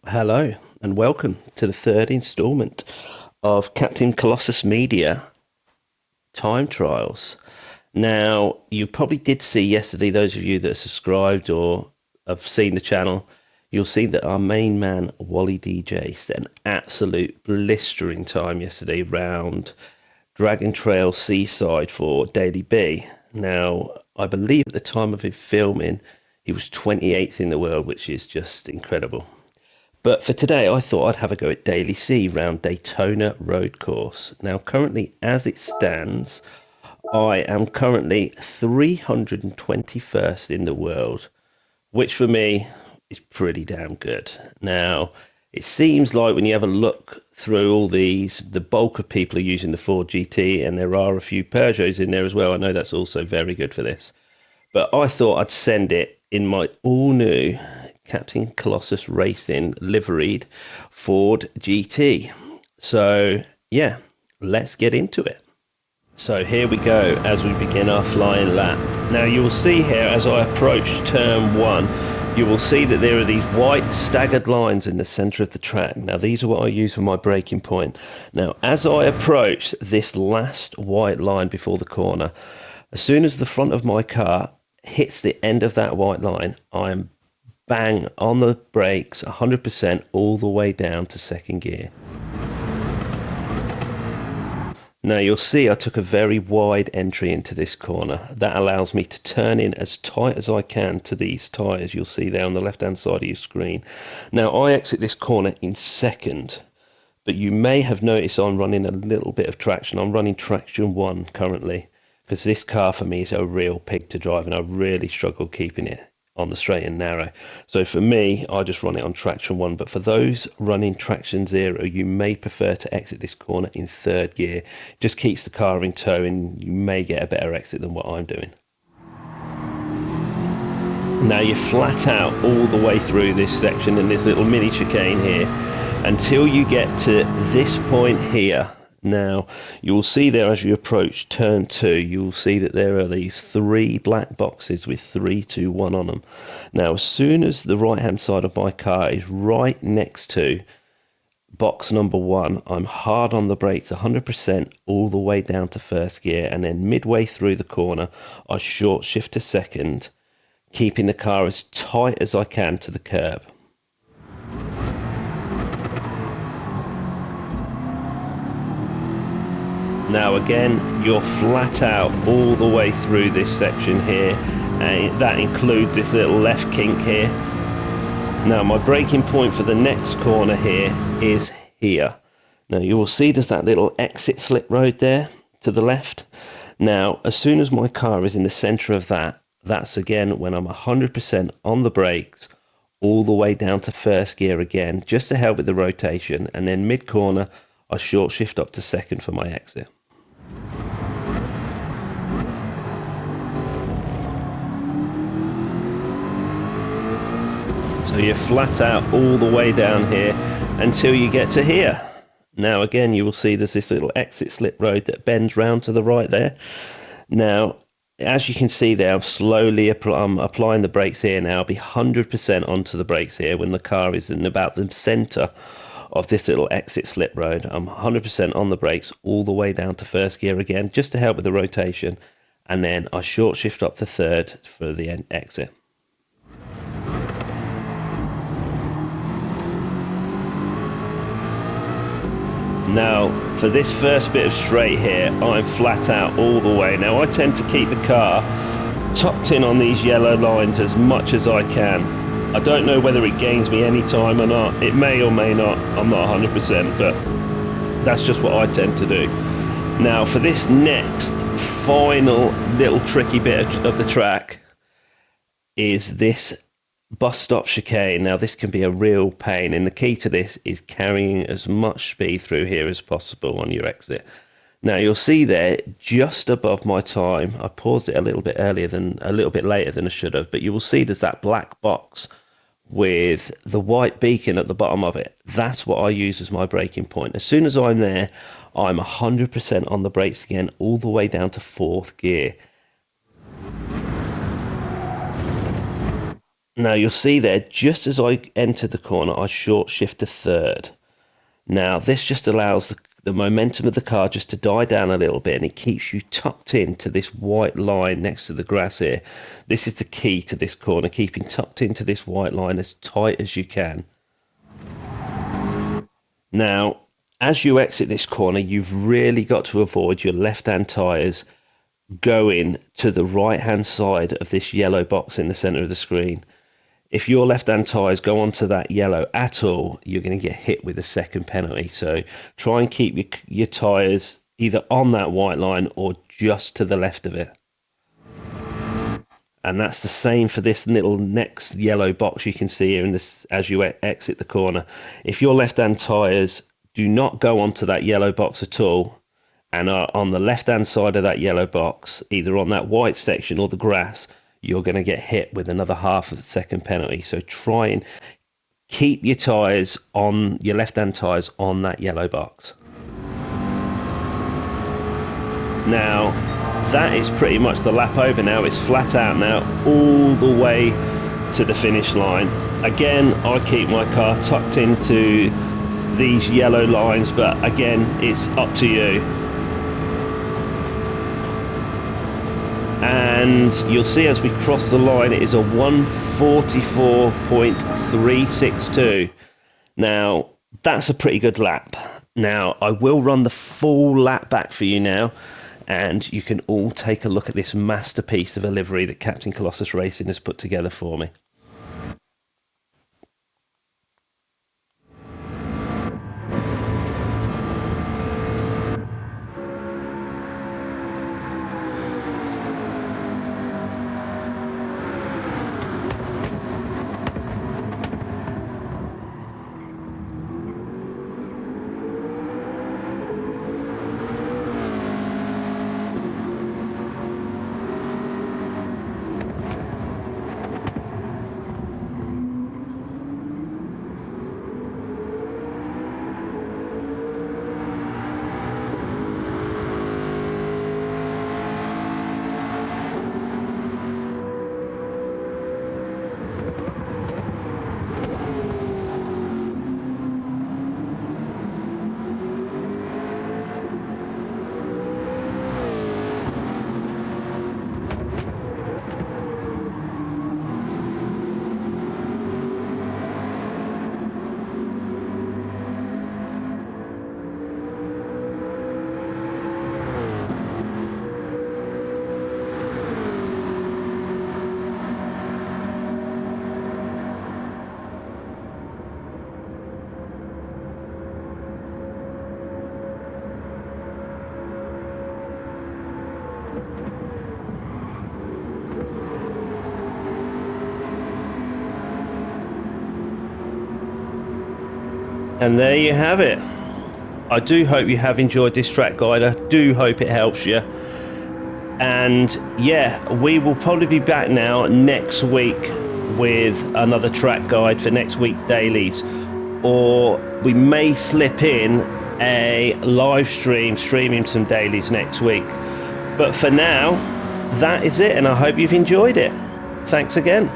Hello and welcome to the third instalment of Captain Colossus Media Time Trials. Now, you probably did see yesterday, those of you that are subscribed or have seen the channel, you'll see that our main man, Wally DJ, set an absolute blistering time yesterday round Dragon Trail Seaside for Daily B. Now, I believe at the time of his filming, he was 28th in the world, which is just incredible. But for today, I thought I'd have a go at Daily C round Daytona Road Course. Now, currently, as it stands, I am currently 321st in the world, which for me is pretty damn good. Now, it seems like when you have a look through all these, the bulk of people are using the Ford GT, and there are a few Peugeots in there as well. I know that's also very good for this. But I thought I'd send it in my all new Captain Colossus Racing liveried Ford GT. So, yeah, let's get into it. So here we go as we begin our flying lap. Now you will see here as I approach turn one, you will see that there are these white staggered lines in the center of the track. Now these are what I use for my braking point. Now as I approach this last white line before the corner, as soon as the front of my car hits the end of that white line, I am bang on the brakes 100% all the way down to second gear. Now you'll see I took a very wide entry into this corner. That allows me to turn in as tight as I can to these tyres you'll see there on the left hand side of your screen. Now I exit this corner in second, but you may have noticed I'm running a little bit of traction. I'm running traction 1 currently, because this car for me is a real pig to drive and I really struggle keeping it on the straight and narrow. So for me, I just run it on traction 1, but for those running traction 0, you may prefer to exit this corner in third gear. It just keeps the car in tow and you may get a better exit than what I'm doing. Now you're flat out all the way through this section in this little mini chicane here until you get to this point here. Now you'll see there as you approach turn 2, you'll see that there are these 3 black boxes with 321 on them. Now as soon as the right hand side of my car is right next to box number 1, I'm hard on the brakes 100% all the way down to first gear, and then midway through the corner I short shift to second, keeping the car as tight as I can to the curb. Now again, you're flat out all the way through this section here, and that includes this little left kink here. Now my braking point for the next corner here is here. Now you will see there's that little exit slip road there to the left. Now as soon as my car is in the center of that, that's again when I'm 100% on the brakes all the way down to first gear again, just to help with the rotation, and then mid corner I short shift up to second for my exit. So you're flat out all the way down here until you get to here. Now again, you will see there's this little exit slip road that bends round to the right there. Now, as you can see there, I'm slowly applying the brakes here now. I'll be 100% onto the brakes here when the car is in about the center of this little exit slip road. I'm 100% on the brakes all the way down to first gear again, just to help with the rotation. And then I short shift up to third for the exit. Now for this first bit of straight here, I'm flat out all the way. Now I tend to keep the car tucked in on these yellow lines as much as I can. I don't know whether it gains me any time or not. It may or may not. I'm not 100%, but that's just what I tend to do. Now for this next final little tricky bit of the track is this bus stop chicane. Now this can be a real pain, and the key to this is carrying as much speed through here as possible on your exit. Now you'll see there just above my time, I paused it a little bit later than I should have, but you will see there's that black box with the white beacon at the bottom of it. That's what I use as my braking point. As soon as I'm there, I'm 100% on the brakes again all the way down to fourth gear. Now you'll see there, just as I enter the corner, I short shift to third. Now this just allows the momentum of the car just to die down a little bit, and it keeps you tucked into this white line next to the grass here. This is the key to this corner, keeping tucked into this white line as tight as you can. Now, as you exit this corner, you've really got to avoid your left-hand tyres going to the right-hand side of this yellow box in the centre of the screen. If your left-hand tyres go onto that yellow at all, you're going to get hit with a second penalty. So try and keep your tyres either on that white line or just to the left of it. And that's the same for this little next yellow box you can see here in this as you exit the corner. If your left-hand tyres do not go onto that yellow box at all and are on the left-hand side of that yellow box, either on that white section or the grass, you're going to get hit with another half of the second penalty. So try and keep your tyres on, your left-hand tyres on that yellow box. Now, that is pretty much the lap over now. It's flat out now, all the way to the finish line. Again, I keep my car tucked into these yellow lines, but again, it's up to you. And you'll see as we cross the line, it is a 1:44.362. Now, that's a pretty good lap. Now, I will run the full lap back for you now, and you can all take a look at this masterpiece of a livery that Captain Colossus Racing has put together for me. And there you have it. I do hope you have enjoyed this track guide. I do hope it helps you. And yeah, we will probably be back now next week with another track guide for next week's dailies. Or we may slip in a live stream, streaming some dailies next week. But for now, that is it, and I hope you've enjoyed it. Thanks again.